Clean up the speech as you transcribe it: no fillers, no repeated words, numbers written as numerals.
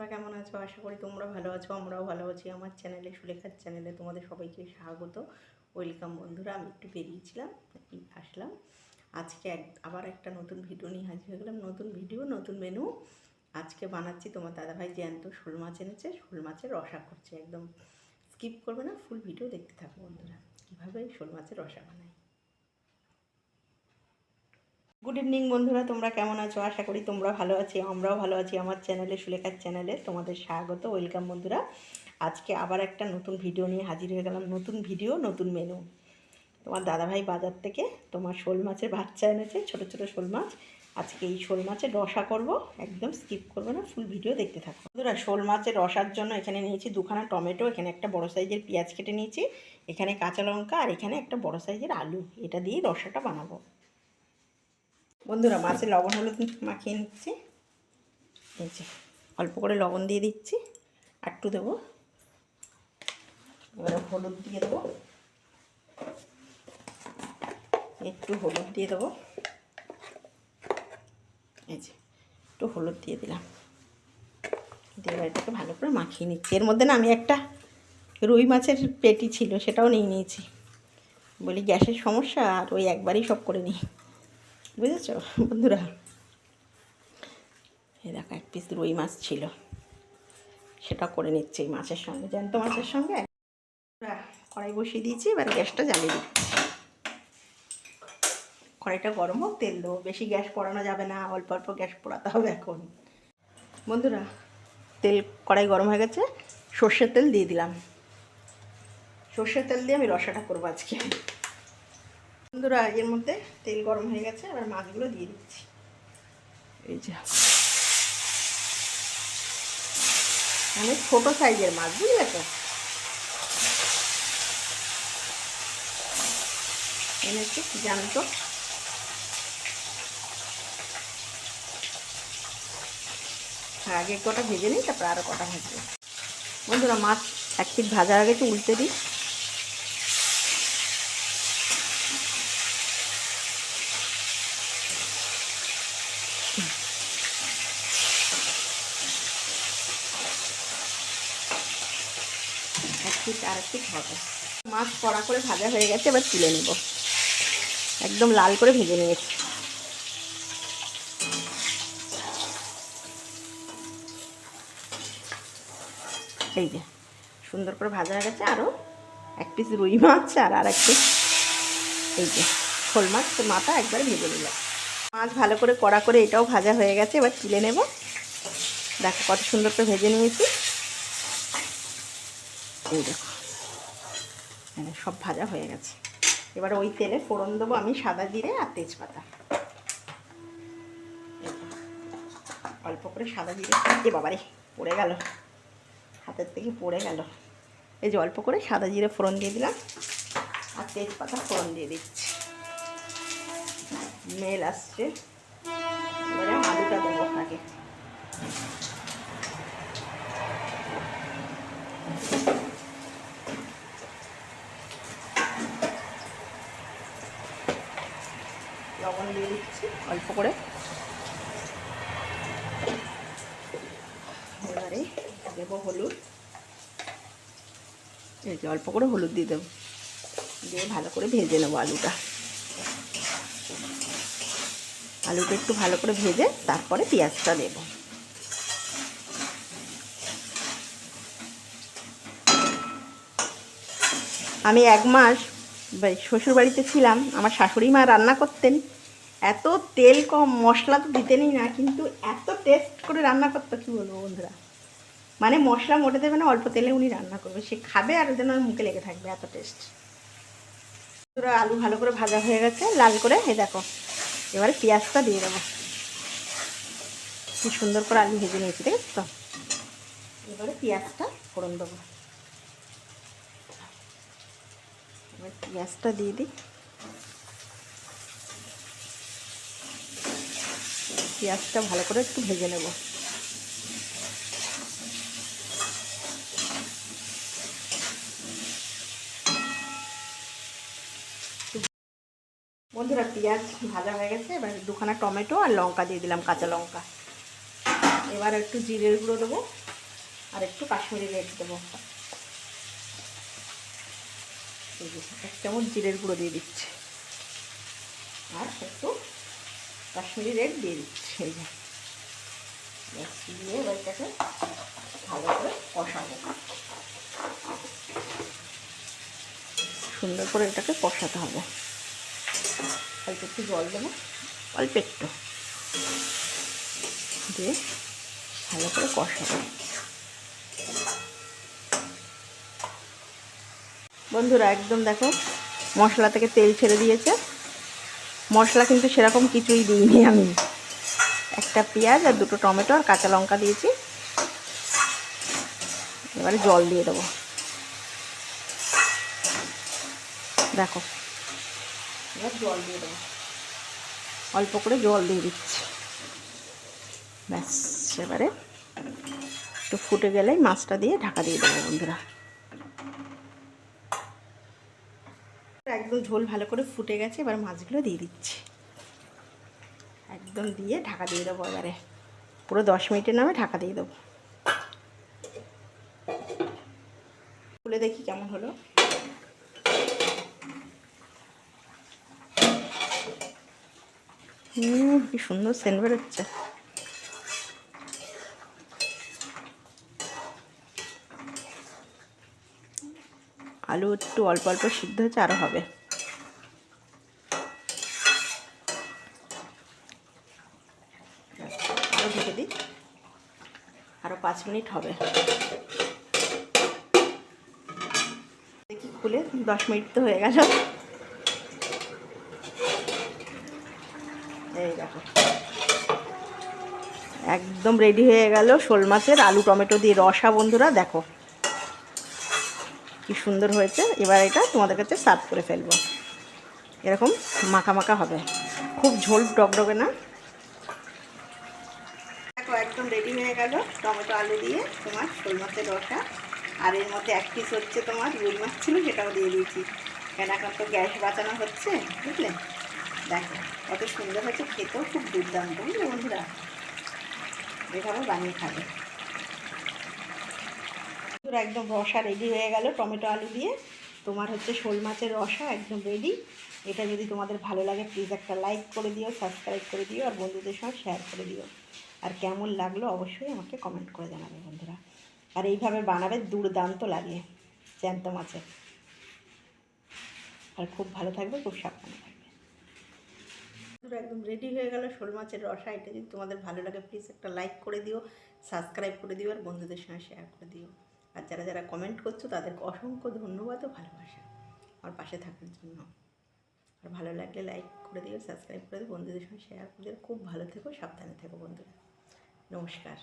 তোমরা কেমন আছো? আশা করি তোমরা ভালো আছো, আমরাও ভালো আছি। আমার চ্যানেলে, সুলেখার চ্যানেলে তোমাদের সবাইকে স্বাগত, ওয়েলকাম। বন্ধুরা, আমি একটু বেরিয়েছিলাম, আসলাম। আজকে আবার একটা নতুন ভিডিও নিয়ে হাজির হয়ে গেলাম। নতুন ভিডিও, নতুন মেনু। আজকে বানাচ্ছি, তোমার দাদাভাই জ্যান্ত শোল মাছ এনেছে, শোল মাছের রসা করছে। একদম স্কিপ করবে না, ফুল ভিডিও দেখতে থাকো বন্ধুরা, কীভাবে শোল মাছের রসা বানাই। গুড ইভিনিং বন্ধুরা, তোমরা কেমন আছো? আশা করি তোমরা ভালো আছি, আমরাও ভালো আছি। আমার চ্যানেলে, সুলেখার চ্যানেলে তোমাদের স্বাগত, ওয়েলকাম বন্ধুরা। আজকে আবার একটা নতুন ভিডিও নিয়ে হাজির হয়ে গেলাম। নতুন ভিডিও, নতুন মেনু। তোমার দাদাভাই বাজার থেকে তোমার শোল মাছের বাচ্চা এনেছে, ছোট ছোট শোল মাছ। আজকে এই শোল মাছের রসা করব, একদম স্কিপ করবে না, ফুল ভিডিও দেখতে থাকো বন্ধুরা। শোল মাছের রসার জন্য এখানে নিয়েছি দুখানা টমেটো, এখানে একটা বড় সাইজের পেঁয়াজ কেটে নিয়েছি, এখানে কাঁচা লঙ্কা, আর এখানে একটা বড় সাইজের আলু। এটা দিয়ে রসাটা বানাবো বন্ধুরা। মাছে লবণ হলুদ মাখিয়ে নিচ্ছি, এই যে অল্প করে লবণ দিয়ে দিচ্ছি, একটু দেবো। এবারে হলুদ দিয়ে দেবো, একটু হলুদ দিয়ে দেবো, এই যে একটু হলুদ দিয়ে দিলাম। দিয়ে এটাকে ভালো করে মাখিয়ে নিচ্ছি। এর মধ্যে না আমি একটা রুই মাছের পেটি ছিল, সেটাও নিয়ে নিয়েছি। বলি গ্যাসের সমস্যা, আর ওই একবারই সব করে নিই, বুঝেছো বন্ধুরা। এই দেখো, এক পিস রুই মাছ ছিল, সেটা করে নিচ্ছি এই মাছের সঙ্গে, জ্যান্ত মাছের সঙ্গে। কড়াই বসিয়ে দিয়েছি, এবার গ্যাসটা জ্বালিয়ে দিচ্ছি। কড়াইটা গরম হোক, তেল দেবো। বেশি গ্যাস পোড়ানো যাবে না, অল্প অল্প গ্যাস পোড়াতে হবে এখন বন্ধুরা। তেল, কড়াই গরম হয়ে গেছে, সর্ষের তেল দিয়ে দিলাম। সর্ষের তেল দিয়ে আমি রসাটা করবো আজকে বন্ধুরা। এর মধ্যে তেল গরম হয়ে গেছে, এবার মাছগুলো দিয়ে দিচ্ছি। এই যে অনেক ছোটো সাইজের মাছ, বুঝলে তো। এনেছি জ্যান্ত। আগে কটা ভেজে নিই, তারপর আরও কটা ভাজবো বন্ধুরা। মাছ এক পিঠ ভাজা হয়ে গেছে, উল্টে দিই। এক পিঠ আর এক পিঠ ভাজা। মাছ কড়া করে ভাজা হয়ে গেছে, এবার তুলে নেব। একদম লাল করে ভেজে নিয়েছি। এই যে সুন্দর করে ভাজা হয়ে গেছে। আরও এক পিস রুই মাছ আর এক পিস এই যে শোল মাছ মাথা একবারে ভেজে নিলাম। মাছ ভালো করে কড়া করে এটাও ভাজা হয়ে গেছে, এবার তুলে নেব। দেখো কত সুন্দর করে ভেজে নিয়েছি। এই দেখো, সব ভাজা হয়ে গেছে। এবার ওই তেলে ফোড়ন দেবো আমি সাদা জিরে আর তেজপাতা। অল্প করে সাদা জিরে, এ বাবারে পড়ে গেল, হাতের থেকে পড়ে গেল। এই যে অল্প করে সাদা জিরে ফোড়ন দিয়ে দিলাম, আর তেজপাতা ফোড়ন দিয়ে দিচ্ছি। মেল আসছে, এবারে আলুটা দেবো আগে। লবণ দিয়ে দিচ্ছি অল্প করে। এবারে দেবো হলুদ, এই যে অল্প করে হলুদ দিয়ে দেবো, দিয়ে ভালো করে ভেজে নেবো আলুটা। আলুটা একটু ভালো করে ভেজে তারপরে পেঁয়াজটা দেব। আমি 1 মাস শ্বশুরবাড়িতে ছিলাম, আমার শাশুড়ি মা রান্না করতেন। এত তেল কম, মশলা তো দিতেনই না, কিন্তু এত টেস্ট করে রান্না করতো, কী বলবো বন্ধুরা। মানে মশলা মোটে দেবে না, অল্প তেলে উনি রান্না করবে, সে খাবে আর যেন মুখে লেগে থাকবে, এত টেস্ট। পুরো আলু ভালো করে ভাজা হয়ে গেছে লাল করে, এই দেখো। এবারে পেঁয়াজটা দিয়ে দেবো। কি সুন্দর করে আলু ভেজে নিয়েছি, দেখেছো তো। এবারে পেঁয়াজটা ফোড়ন দেবো। এবার পেঁয়াজটা দিয়ে দিই। পেঁয়াজটা ভালো করে একটু ভেজে নেব। বন্ধুরা, পেঁয়াজ ভাজা হয়ে গেছে, এবার দুখানা টমেটো আর লঙ্কা দিয়ে দিলাম, কাঁচা লঙ্কা। এবার একটু জিরের গুঁড়ো দেবো, আর একটু কাশ্মীরি রেড দেবো, 1 চামচ জিরের গুঁড়ো দিয়ে দিচ্ছি, আর একটু কাশ্মীরি রেড দিয়ে দিচ্ছি। এই যে দিয়ে এবার এটাকে ভালো করে কষাবো, সুন্দর করে এটাকে কষাতে হবে। অল্প একটু জল দেবো, অল্প একটু দিয়ে ভালো করে কষাবো। বন্ধুরা একদম দেখো মশলা থেকে তেল ছেড়ে দিয়েছে। মশলা কিন্তু সেরকম কিছুই দিইনি আমি, একটা পেঁয়াজ আর 2টো টমেটো আর কাঁচা লঙ্কা দিয়েছি। এবারে জল দিয়ে দেবো, দেখো এবার জল দিয়ে দেবো, অল্প করে জল দিয়ে দিচ্ছি। ব্যাস এবারে একটু ফুটে গেলেই মাছটা দিয়ে ঢাকা দিয়ে দেবো বন্ধুরা। একদম ঝোল ভালো করে ফুটে গেছে, এবার মাছগুলো দিয়ে দিচ্ছি, একদম দিয়ে ঢাকা দিয়ে দেবো। এবারে পুরো 10 মিনিটের নামে ঢাকা দিয়ে দেবো। খুলে দেখি কেমন হলো। কি সুন্দর সেন্ট বেরোচ্ছে। আলু একটু অল্প অল্প সিদ্ধ হয়েছে, আরও হবে। আরও ঢেকে দিই, আরও 5 মিনিট হবে। দেখি খুলে, 10 মিনিট তো হয়ে গেল। এই দেখো একদম রেডি হয়ে গেল শোল মাছের আলু টমেটো দিয়ে রসা। বন্ধুরা দেখো কি সুন্দর হয়েছে। এবার এটা তোমাদের কাছে সার্ভ করে ফেলবো। এরকম মাখা মাখা হবে, খুব ঝোল ডগডগে না। দেখো একদম রেডি হয়ে গেল টমেটো আলু দিয়ে তোমার শোল মাছের রসা। আর এর মধ্যে 1 পিস হচ্ছে তোমার রুই মাছ ছিল, সেটাও দিয়ে দিয়েছি, কেন এখন তো গ্যাস বাঁচানো হচ্ছে, বুঝলে। দেখো কত সুন্দর হয়েছে, খেতেও খুব দুর্দান্ত, বুঝলে বন্ধুরা। এভাবে বানিয়ে খাবে। একদম রসা রেডি হয়ে গেল টমেটো আলু দিয়ে তোমার হচ্ছে শোল মাছের রসা একদম রেডি। এটা যদি তোমাদের ভালো লাগে প্লিজ একটা লাইক করে দিও, সাবস্ক্রাইব করে দিও, আর বন্ধুদের সঙ্গে শেয়ার করে দিও। আর কেমন লাগলো অবশ্যই আমাকে কমেন্ট করে জানাবে বন্ধুরা। আর এইভাবে বানাবে, দুর্দান্ত লাগে জ্যান্ত মাছের। আর খুব ভালো থাকবে, খুব সাবধানে থাকবে। একদম রেডি হয়ে গেল শোল মাছের রসা। এটা যদি তোমাদের ভালো লাগে প্লিজ একটা লাইক করে দিও, সাবস্ক্রাইব করে দিও, আর বন্ধুদের সঙ্গে শেয়ার করে দিও। আর যারা যারা কমেন্ট করছো তাদেরকে অসংখ্য ধন্যবাদ ও ভালোবাসা আমার পাশে থাকার জন্য। আর ভালো লাগলে লাইক করে দিও, সাবস্ক্রাইব করে দিও, বন্ধুদের সঙ্গে শেয়ার করে দিও। খুব ভালো থেকো, সাবধানে থেকো বন্ধুরা। নমস্কার।